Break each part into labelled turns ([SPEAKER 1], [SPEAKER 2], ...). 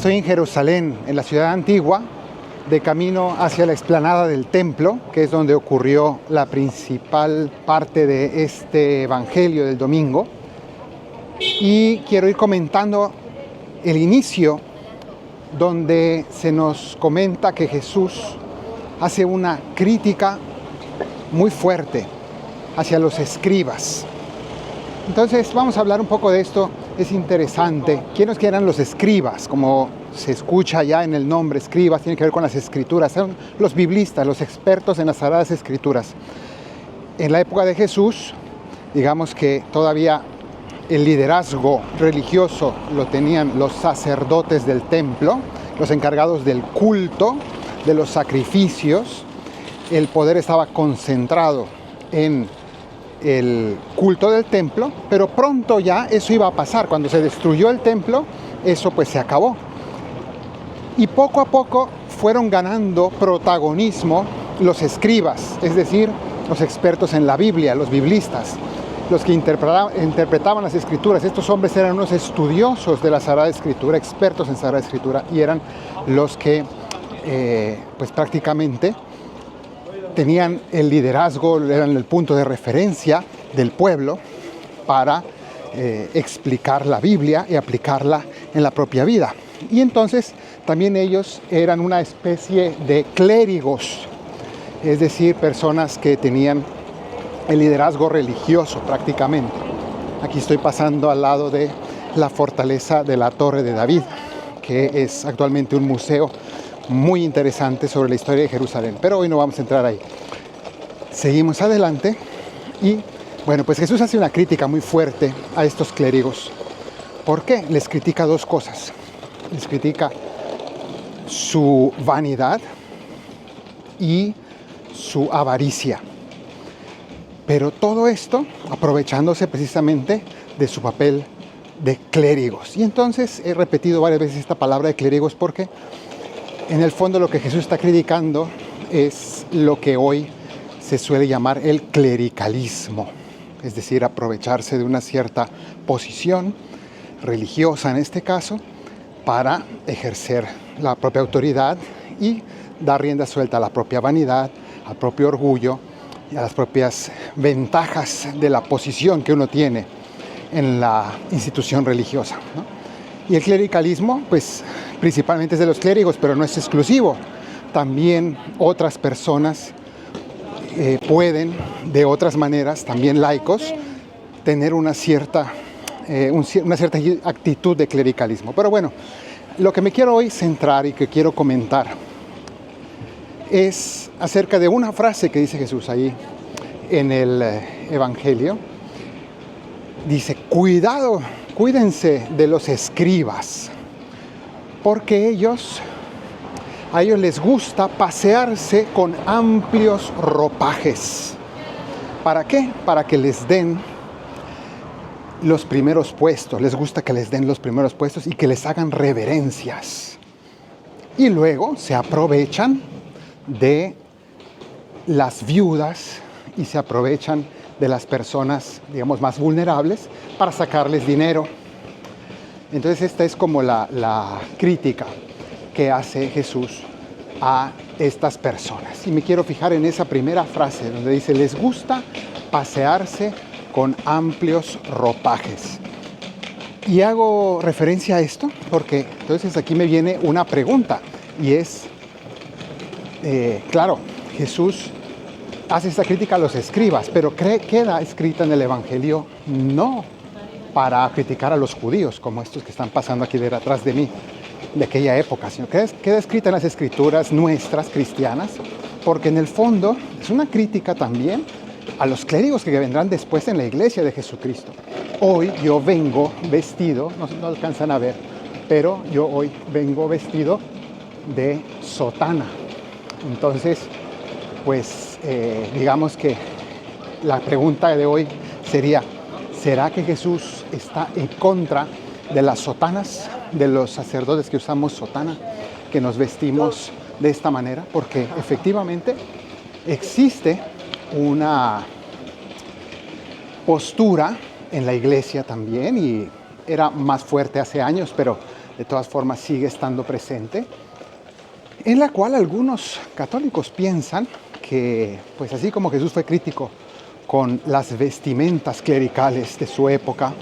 [SPEAKER 1] Estoy en Jerusalén, en la ciudad antigua, de camino hacia la explanada del templo, que es donde ocurrió la principal parte de este evangelio del domingo. Y quiero ir comentando el inicio, donde se nos comenta que Jesús hace una crítica muy fuerte hacia los escribas. Entonces vamos a hablar un poco de esto, es interesante. ¿Quiénes eran los escribas? Como se escucha ya en el nombre, escribas, tiene que ver con las escrituras. Son los biblistas, los expertos en las sagradas escrituras. En la época de Jesús, digamos que todavía el liderazgo religioso lo tenían los sacerdotes del templo, los encargados del culto, de los sacrificios. El poder estaba concentrado en el culto del templo, pero pronto ya eso iba a pasar. Cuando se destruyó el templo, eso pues se acabó. Y poco a poco fueron ganando protagonismo los escribas, es decir, los expertos en la Biblia, los biblistas, los que interpretaban las escrituras. Estos hombres eran unos estudiosos de la Sagrada Escritura, expertos en Sagrada Escritura, y eran los que pues prácticamente tenían el liderazgo, eran el punto de referencia del pueblo para explicar la Biblia y aplicarla en la propia vida. Y entonces también ellos eran una especie de clérigos, es decir, personas que tenían el liderazgo religioso prácticamente. Aquí estoy pasando al lado de la fortaleza de la Torre de David, que es actualmente un museo muy interesante sobre la historia de Jerusalén, pero hoy no vamos a entrar ahí. Seguimos adelante y bueno, pues Jesús hace una crítica muy fuerte a estos clérigos. ¿Por qué? Les critica dos cosas. Les critica su vanidad y su avaricia. Pero todo esto aprovechándose precisamente de su papel de clérigos. Y entonces he repetido varias veces esta palabra de clérigos porque en el fondo lo que Jesús está criticando es lo que hoy se suele llamar el clericalismo, es decir, aprovecharse de una cierta posición religiosa en este caso para ejercer la propia autoridad y dar rienda suelta a la propia vanidad, al propio orgullo y a las propias ventajas de la posición que uno tiene en la institución religiosa, ¿no? Y el clericalismo, pues principalmente es de los clérigos, pero no es exclusivo. También otras personas pueden, de otras maneras, también laicos, tener una cierta actitud de clericalismo. Pero bueno, lo que me quiero hoy centrar y que quiero comentar es acerca de una frase que dice Jesús ahí en el Evangelio. Dice, cuídense de los escribas, porque a ellos les gusta pasearse con amplios ropajes. ¿Para qué? Para que les den los primeros puestos. Les gusta que les den los primeros puestos y que les hagan reverencias. Y luego se aprovechan de las viudas y se aprovechan de las personas, digamos, más vulnerables para sacarles dinero. Entonces esta es como la crítica que hace Jesús a estas personas. Y me quiero fijar en esa primera frase donde dice, les gusta pasearse con amplios ropajes. Y hago referencia a esto porque entonces aquí me viene una pregunta y es, claro, Jesús hace esta crítica a los escribas, pero queda escrita en el Evangelio no para criticar a los judíos, como estos que están pasando aquí detrás de mí, de aquella época, sino que queda escrita en las escrituras nuestras, cristianas, porque en el fondo es una crítica también a los clérigos que vendrán después en la iglesia de Jesucristo. Hoy yo vengo vestido, no alcanzan a ver, pero yo hoy vengo vestido de sotana. Entonces, pues digamos que la pregunta de hoy sería, ¿será que Jesús está en contra de las sotanas, de los sacerdotes que usamos sotana, que nos vestimos de esta manera? Porque efectivamente existe una postura en la iglesia también, y era más fuerte hace años, pero de todas formas sigue estando presente, en la cual algunos católicos piensan que, pues así como Jesús fue crítico con las vestimentas clericales de su época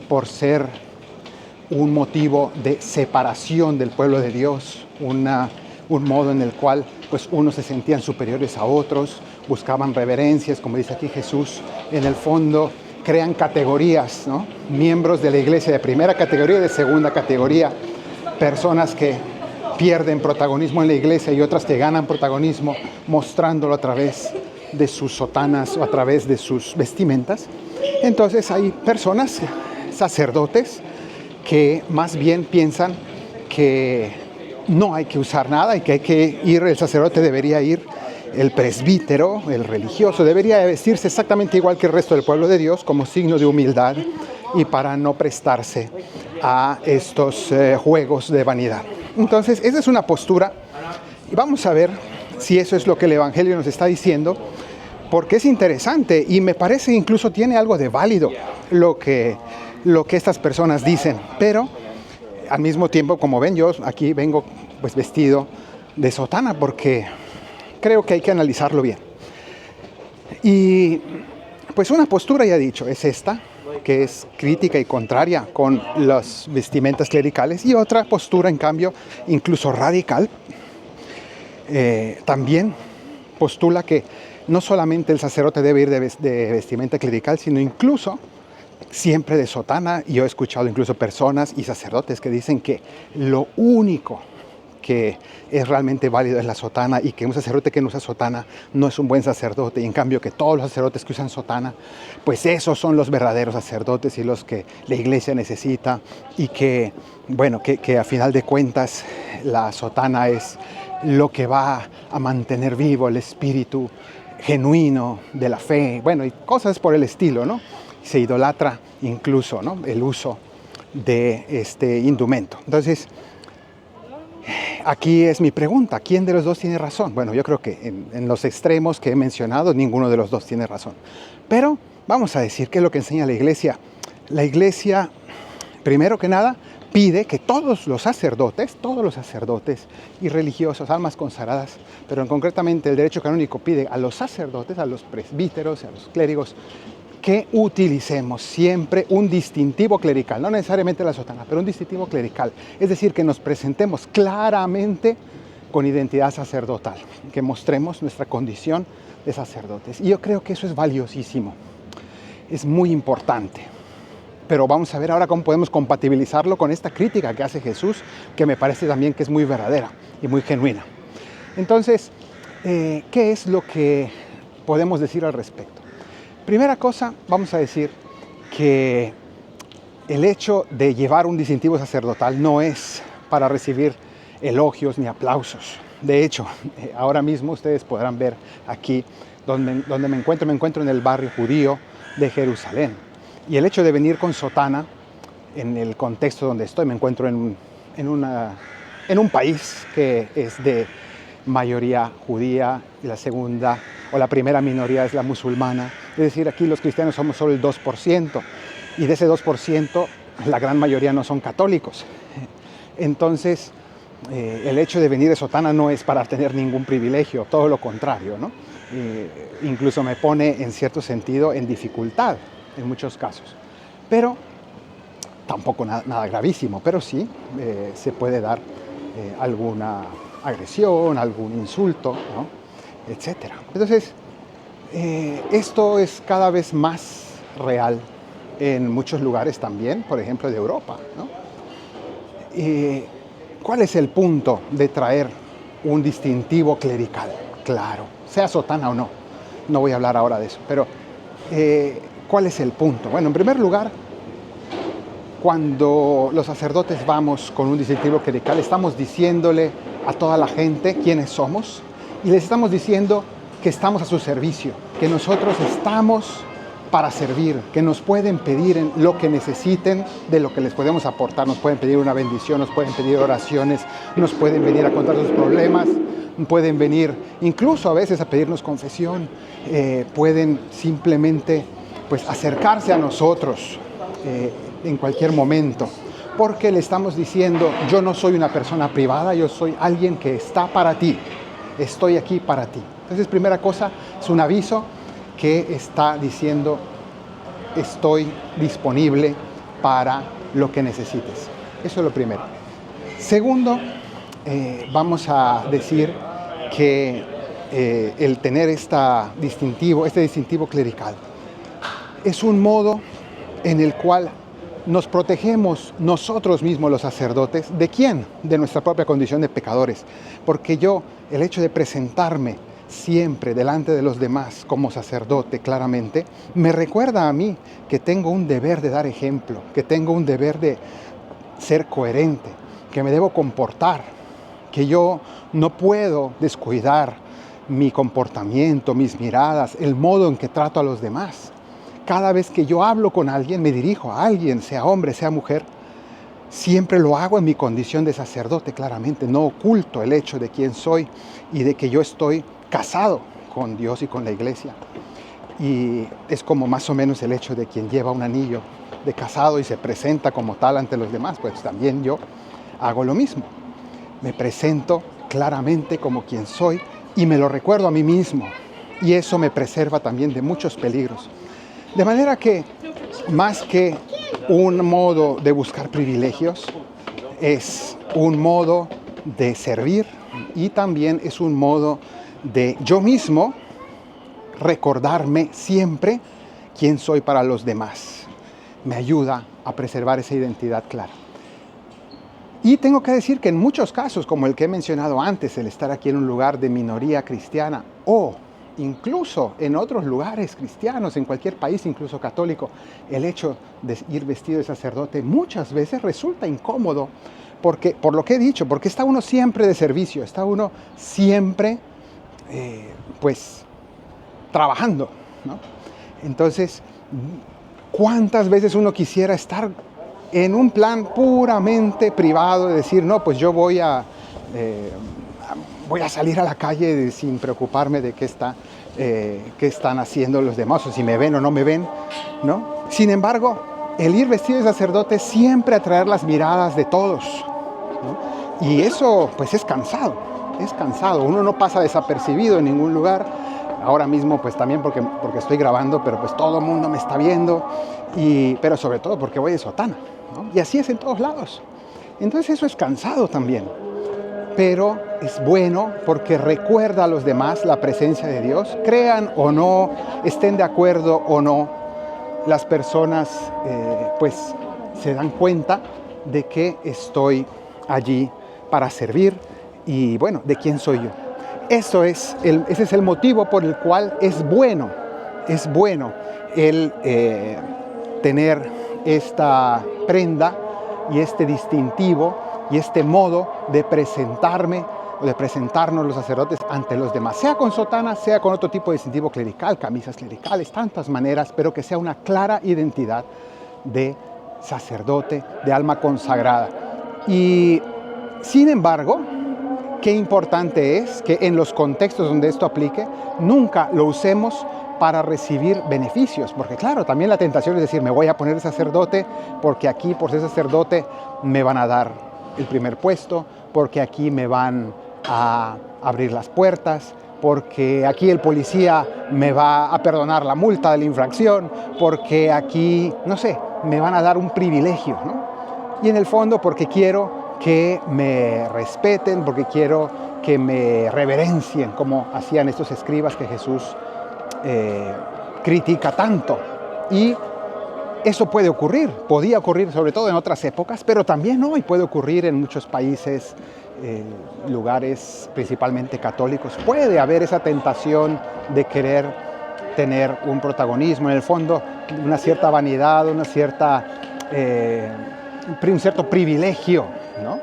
[SPEAKER 1] por ser un motivo de separación del pueblo de Dios, un modo en el cual pues unos se sentían superiores a otros, buscaban reverencias, como dice aquí Jesús, en el fondo crean categorías, ¿no? Miembros de la iglesia de primera categoría y de segunda categoría, personas que pierden protagonismo en la iglesia y otras que ganan protagonismo mostrándolo a través de sus sotanas o a través de sus vestimentas. Entonces hay personas, sacerdotes, que más bien piensan que no hay que usar nada y que hay que ir, el sacerdote debería ir, el presbítero, el religioso, debería vestirse exactamente igual que el resto del pueblo de Dios como signo de humildad y para no prestarse a estos juegos de vanidad. Entonces, esa es una postura y vamos a ver si eso es lo que el Evangelio nos está diciendo, porque es interesante y me parece incluso tiene algo de válido lo que estas personas dicen, pero al mismo tiempo, como ven, yo aquí vengo pues vestido de sotana porque creo que hay que analizarlo bien. Y pues una postura, ya he dicho, es esta, que es crítica y contraria con las vestimentas clericales, y otra postura, en cambio, incluso radical, también postula que no solamente el sacerdote debe ir de vestimenta clerical, sino incluso siempre de sotana. Y yo he escuchado incluso personas y sacerdotes que dicen que lo único que es realmente válido es la sotana y que un sacerdote que no usa sotana no es un buen sacerdote, y en cambio que todos los sacerdotes que usan sotana, pues esos son los verdaderos sacerdotes y los que la iglesia necesita, y que, bueno, que a final de cuentas la sotana es lo que va a mantener vivo el espíritu genuino de la fe, bueno, y cosas por el estilo, ¿no? Se idolatra incluso, ¿no?, el uso de este indumento. Entonces, aquí es mi pregunta: ¿quién de los dos tiene razón? Bueno, yo creo que en los extremos que he mencionado, ninguno de los dos tiene razón. Pero vamos a decir qué es lo que enseña la iglesia. La iglesia, primero que nada, pide que todos los sacerdotes y religiosos, almas consagradas, pero concretamente el derecho canónico pide a los sacerdotes, a los presbíteros, a los clérigos, que utilicemos siempre un distintivo clerical, no necesariamente la sotana, pero un distintivo clerical. Es decir, que nos presentemos claramente con identidad sacerdotal, que mostremos nuestra condición de sacerdotes. Y yo creo que eso es valiosísimo, es muy importante. Pero vamos a ver ahora cómo podemos compatibilizarlo con esta crítica que hace Jesús, que me parece también que es muy verdadera y muy genuina. Entonces, ¿qué es lo que podemos decir al respecto? Primera cosa, vamos a decir que el hecho de llevar un distintivo sacerdotal no es para recibir elogios ni aplausos. De hecho, ahora mismo ustedes podrán ver aquí donde me encuentro en el barrio judío de Jerusalén. Y el hecho de venir con sotana, en el contexto donde estoy, me encuentro en un país que es de mayoría judía, y la segunda o la primera minoría es la musulmana. Es decir, aquí los cristianos somos solo el 2%, y de ese 2% la gran mayoría no son católicos. Entonces, el hecho de venir de sotana no es para tener ningún privilegio, todo lo contrario, ¿no? Incluso me pone en cierto sentido en dificultad en muchos casos, pero tampoco nada gravísimo, pero sí se puede dar alguna agresión, algún insulto, ¿no?, etcétera. Entonces, esto es cada vez más real en muchos lugares también, por ejemplo de Europa, ¿no? ¿Cuál es el punto de traer un distintivo clerical? Claro, sea sotana o no, no voy a hablar ahora de eso, pero ¿cuál es el punto? Bueno, en primer lugar, cuando los sacerdotes vamos con un distintivo clerical, estamos diciéndole a toda la gente quiénes somos, y les estamos diciendo que estamos a su servicio, que nosotros estamos para servir, que nos pueden pedir en lo que necesiten, de lo que les podemos aportar. Nos pueden pedir una bendición, nos pueden pedir oraciones, nos pueden venir a contar sus problemas, pueden venir incluso a veces a pedirnos confesión, pueden simplemente pues acercarse a nosotros en cualquier momento, porque le estamos diciendo, yo no soy una persona privada, yo soy alguien que está para ti, estoy aquí para ti. Entonces, primera cosa, es un aviso que está diciendo, estoy disponible para lo que necesites. Eso es lo primero. Segundo, vamos a decir que el tener este distintivo clerical es un modo en el cual nos protegemos nosotros mismos los sacerdotes. ¿De quién? De nuestra propia condición de pecadores. Porque el hecho de presentarme siempre delante de los demás como sacerdote claramente, me recuerda a mí que tengo un deber de dar ejemplo, que tengo un deber de ser coherente, que me debo comportar, que yo no puedo descuidar mi comportamiento, mis miradas, el modo en que trato a los demás. Cada vez que yo hablo con alguien, me dirijo a alguien, sea hombre, sea mujer, siempre lo hago en mi condición de sacerdote, claramente. No oculto el hecho de quién soy y de que yo estoy casado con Dios y con la iglesia. Y es como más o menos el hecho de quien lleva un anillo de casado y se presenta como tal ante los demás. Pues también yo hago lo mismo. Me presento claramente como quien soy y me lo recuerdo a mí mismo. Y eso me preserva también de muchos peligros. De manera que, más que un modo de buscar privilegios, es un modo de servir y también es un modo de yo mismo recordarme siempre quién soy para los demás. Me ayuda a preservar esa identidad clara. Y tengo que decir que en muchos casos, como el que he mencionado antes, el estar aquí en un lugar de minoría cristiana o incluso en otros lugares cristianos, en cualquier país, incluso católico, el hecho de ir vestido de sacerdote muchas veces resulta incómodo, porque, por lo que he dicho, porque está uno siempre de servicio, está uno siempre, trabajando, ¿no? Entonces, ¿cuántas veces uno quisiera estar en un plan puramente privado, de decir, no, pues yo voy a salir a la calle sin preocuparme de qué están haciendo los demás, o si me ven o no me ven, ¿no? Sin embargo, el ir vestido de sacerdote siempre atraer las miradas de todos, ¿no? Y eso, pues, es cansado. Uno no pasa desapercibido en ningún lugar. Ahora mismo, pues, también porque estoy grabando, pero pues todo el mundo me está viendo, pero sobre todo porque voy de sotana, ¿no? Y así es en todos lados. Entonces eso es cansado también. Pero es bueno porque recuerda a los demás la presencia de Dios. Crean o no, estén de acuerdo o no, las personas se dan cuenta de que estoy allí para servir y bueno, de quién soy yo. Ese es el motivo por el cual es bueno el tener esta prenda y este distintivo y este modo de presentarme o de presentarnos los sacerdotes ante los demás, sea con sotana, sea con otro tipo de distintivo clerical, camisas clericales, tantas maneras, pero que sea una clara identidad de sacerdote, de alma consagrada. Y sin embargo, qué importante es que en los contextos donde esto aplique, nunca lo usemos para recibir beneficios, porque claro, también la tentación es decir, me voy a poner de sacerdote porque aquí por ser sacerdote me van a dar el primer puesto, porque aquí me van a abrir las puertas, porque aquí el policía me va a perdonar la multa de la infracción, porque aquí, no sé, me van a dar un privilegio, ¿no? Y en el fondo porque quiero que me respeten, porque quiero que me reverencien, como hacían estos escribas que Jesús critica tanto. Y eso puede ocurrir, podía ocurrir sobre todo en otras épocas, pero también hoy puede ocurrir en muchos países, lugares principalmente católicos. Puede haber esa tentación de querer tener un protagonismo, en el fondo una cierta vanidad, un cierto privilegio, ¿no?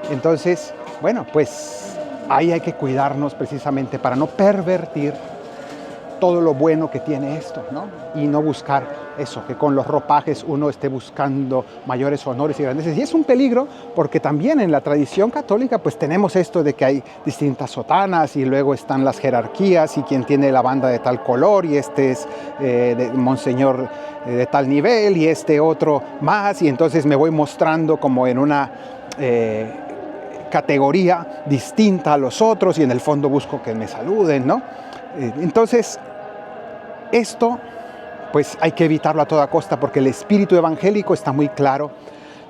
[SPEAKER 1] Entonces, bueno, pues ahí hay que cuidarnos precisamente para no pervertir todo lo bueno que tiene esto, ¿no? Y no buscar eso, que con los ropajes uno esté buscando mayores honores y grandeces. Y es un peligro porque también en la tradición católica pues tenemos esto de que hay distintas sotanas y luego están las jerarquías y quien tiene la banda de tal color y este es de monseñor de tal nivel y este otro más, y entonces me voy mostrando como en una categoría distinta a los otros y en el fondo busco que me saluden, ¿no? Entonces esto pues hay que evitarlo a toda costa porque el espíritu evangélico está muy claro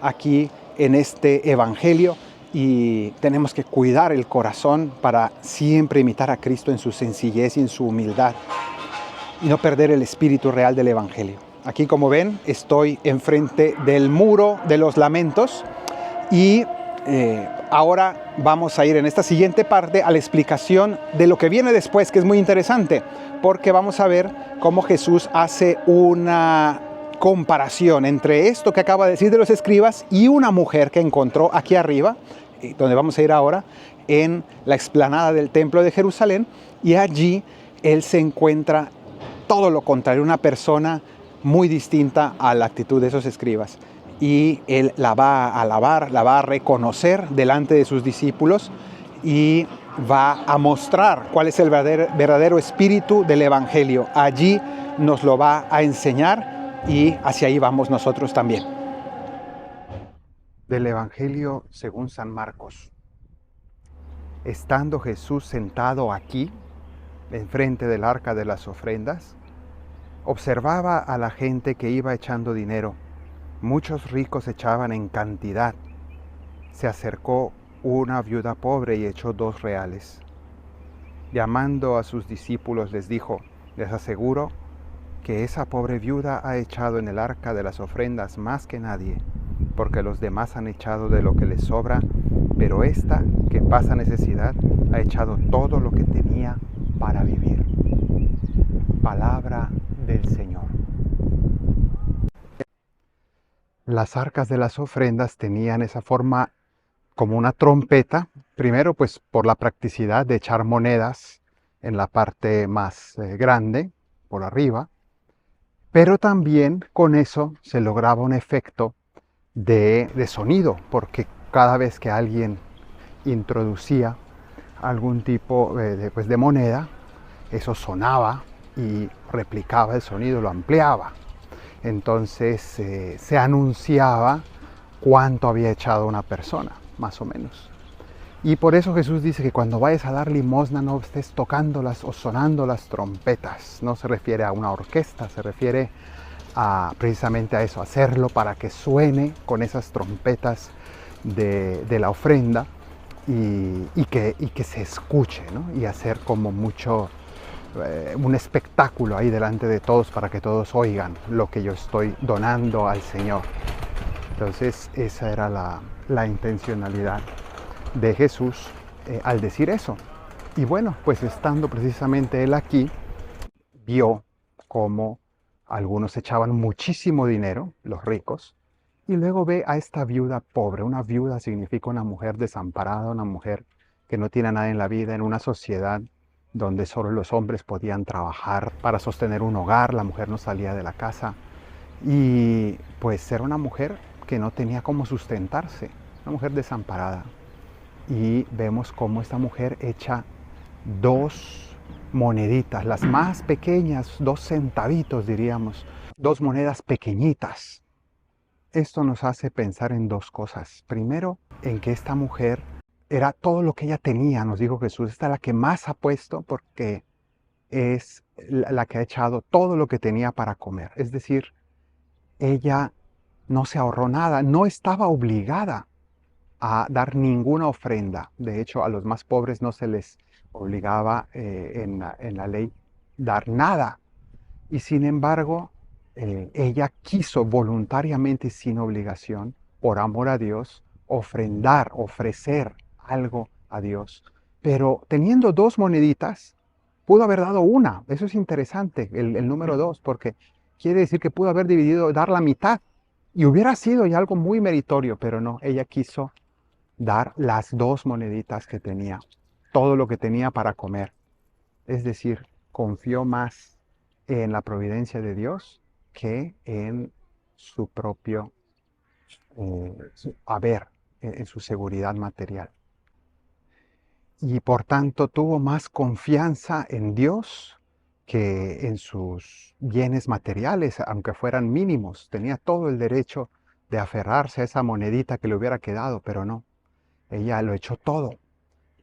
[SPEAKER 1] aquí en este evangelio y tenemos que cuidar el corazón para siempre imitar a Cristo en su sencillez y en su humildad y no perder el espíritu real del evangelio. Aquí, como ven, estoy enfrente del muro de los lamentos y ahora vamos a ir en esta siguiente parte a la explicación de lo que viene después, que es muy interesante, porque vamos a ver cómo Jesús hace una comparación entre esto que acaba de decir de los escribas y una mujer que encontró aquí arriba, donde vamos a ir ahora, en la explanada del templo de Jerusalén, y allí él se encuentra todo lo contrario, una persona muy distinta a la actitud de esos escribas. Y él la va a alabar, la va a reconocer delante de sus discípulos y va a mostrar cuál es el verdadero espíritu del evangelio. Allí nos lo va a enseñar y hacia ahí vamos nosotros también. Del evangelio según San Marcos. Estando Jesús sentado aquí, enfrente del arca de las ofrendas, observaba a la gente que iba echando dinero. Muchos ricos echaban en cantidad. Se acercó una viuda pobre y echó 2 reales. Llamando a sus discípulos les dijo: les aseguro que esa pobre viuda ha echado en el arca de las ofrendas más que nadie, porque los demás han echado de lo que les sobra, pero esta, que pasa necesidad, ha echado todo lo que tenía para vivir. Palabra del Señor. Las arcas de las ofrendas tenían esa forma como una trompeta, primero pues por la practicidad de echar monedas en la parte más grande, por arriba, pero también con eso se lograba un efecto de sonido, porque cada vez que alguien introducía algún tipo de moneda, eso sonaba y replicaba el sonido, lo ampliaba. Entonces se anunciaba cuánto había echado una persona, más o menos. Y por eso Jesús dice que cuando vayas a dar limosna no estés tocándolas o sonando las trompetas. No se refiere a una orquesta, se refiere precisamente a eso, hacerlo para que suene con esas trompetas de la ofrenda y que se escuche, ¿no? Y hacer como mucho, un espectáculo ahí delante de todos para que todos oigan lo que yo estoy donando al Señor. Entonces esa era la intencionalidad de Jesús al decir eso. Y bueno, pues estando precisamente él aquí, vio cómo algunos echaban muchísimo dinero, los ricos, y luego ve a esta viuda pobre. Una viuda significa una mujer desamparada, una mujer que no tiene nada en la vida, en una sociedad donde solo los hombres podían trabajar para sostener un hogar, la mujer no salía de la casa, y pues era una mujer que no tenía cómo sustentarse, una mujer desamparada. Y vemos cómo esta mujer echa 2 moneditas, las más pequeñas, 2 centavitos diríamos, 2 monedas pequeñitas. Esto nos hace pensar en 2 cosas. Primero, en que esta mujer era todo lo que ella tenía, nos dijo Jesús. Esta es la que más ha puesto porque es la que ha echado todo lo que tenía para comer. Es decir, ella no se ahorró nada, no estaba obligada a dar ninguna ofrenda. De hecho, a los más pobres no se les obligaba en la ley dar nada. Y sin embargo, ella quiso voluntariamente y sin obligación, por amor a Dios, ofrendar, ofrecer algo a Dios. Pero teniendo 2 moneditas, pudo haber dado una. Eso es interesante, el número 2, porque quiere decir que pudo haber dividido, dar la mitad. Y hubiera sido ya algo muy meritorio, pero no, ella quiso dar las 2 moneditas que tenía, todo lo que tenía para comer. Es decir, confió más en la providencia de Dios que en su propio haber, en su seguridad material. Y por tanto tuvo más confianza en Dios que en sus bienes materiales, aunque fueran mínimos. Tenía todo el derecho de aferrarse a esa monedita que le hubiera quedado, pero no. Ella lo echó todo.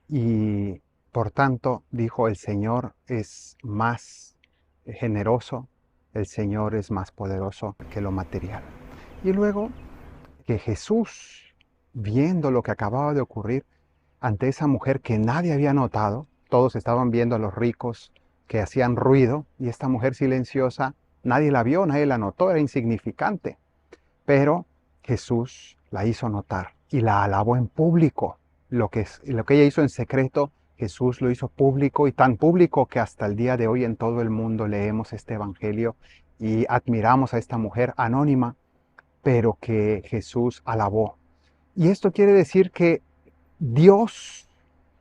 [SPEAKER 1] Y por tanto, dijo, el Señor es más generoso, el Señor es más poderoso que lo material. Y luego que Jesús, viendo lo que acababa de ocurrir ante esa mujer que nadie había notado, todos estaban viendo a los ricos que hacían ruido, y esta mujer silenciosa, nadie la vio, nadie la notó, era insignificante. Pero Jesús la hizo notar y la alabó en público. Lo que ella hizo en secreto, Jesús lo hizo público, y tan público que hasta el día de hoy en todo el mundo leemos este evangelio y admiramos a esta mujer anónima, pero que Jesús alabó. Y esto quiere decir que Dios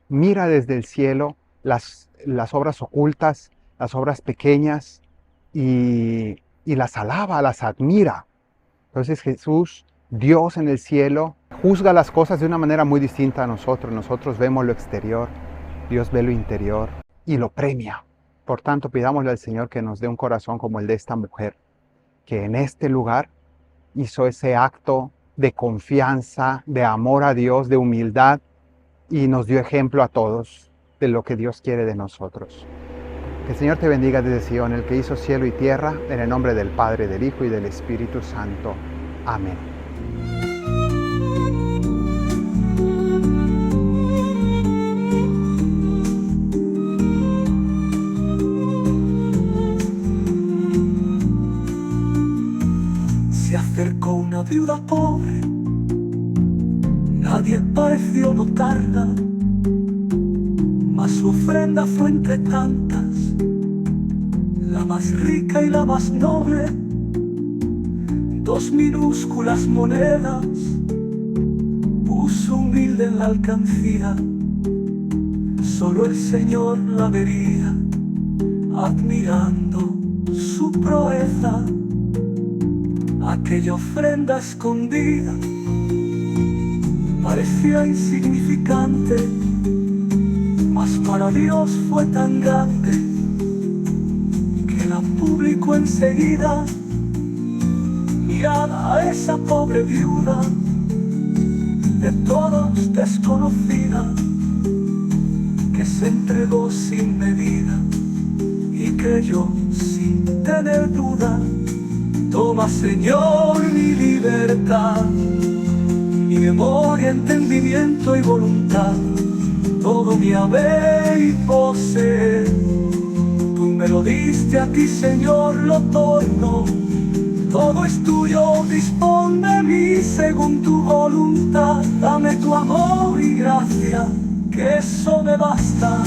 [SPEAKER 1] mira desde el cielo las obras ocultas, las obras pequeñas, y las alaba, las admira. Entonces Jesús, Dios en el cielo, juzga las cosas de una manera muy distinta a nosotros. Nosotros vemos lo exterior, Dios ve lo interior y lo premia. Por tanto, pidámosle al Señor que nos dé un corazón como el de esta mujer, que en este lugar hizo ese acto de confianza, de amor a Dios, de humildad, y nos dio ejemplo a todos de lo que Dios quiere de nosotros. Que el Señor te bendiga desde Sion, el que hizo cielo y tierra, en el nombre del Padre, del Hijo y del Espíritu Santo. Amén.
[SPEAKER 2] Se acercó una viuda pobre, nadie pareció notarla, mas su ofrenda fue entre tantas, la más rica y la más noble. 2 minúsculas monedas puso humilde en la alcancía, solo el Señor la vería, admirando su proeza. Aquella ofrenda escondida parecía insignificante, mas para Dios fue tan grande que la publicó enseguida. Mirad a esa pobre viuda, de todos desconocida, que se entregó sin medida y creyó sin tener duda. Toma, Señor, mi libertad, mi memoria, entendimiento y voluntad, todo mi haber y poseer. Tú me lo diste, a ti, Señor, lo torno. Todo es tuyo, dispón de mí según tu voluntad. Dame tu amor y gracia, que eso me basta.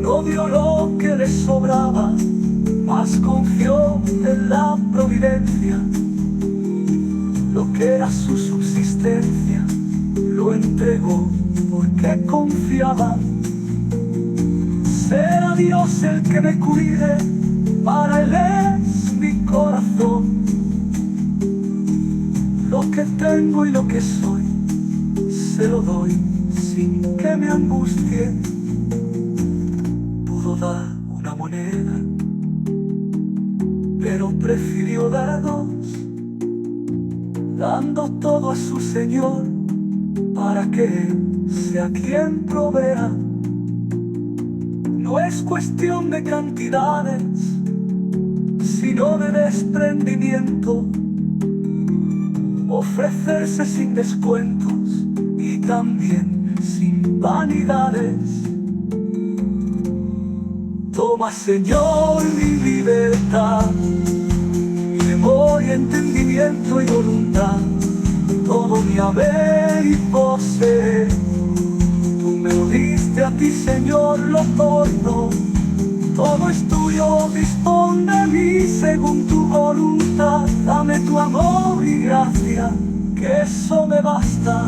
[SPEAKER 2] No vio lo que le sobraba, mas confió en la providencia. Lo que era su subsistencia lo entregó porque confiaba. Será Dios el que me cuide, para Él es mi corazón. Lo que tengo y lo que soy se lo doy sin que me angustie. Pudo dar una moneda, pero prefirió dar 2, dando todo a su Señor, para que Él sea quien provea. No es cuestión de cantidades, sino de desprendimiento. Ofrecerse sin descuentos y también sin vanidades. Toma, Señor, mi libertad, mi memoria, entendimiento y voluntad, todo mi haber y poseer. Tú me lo diste, a ti, Señor, lo torno. Todo es tuyo, dispón de mí según tu voluntad. Dame tu amor y gracia, que eso me basta.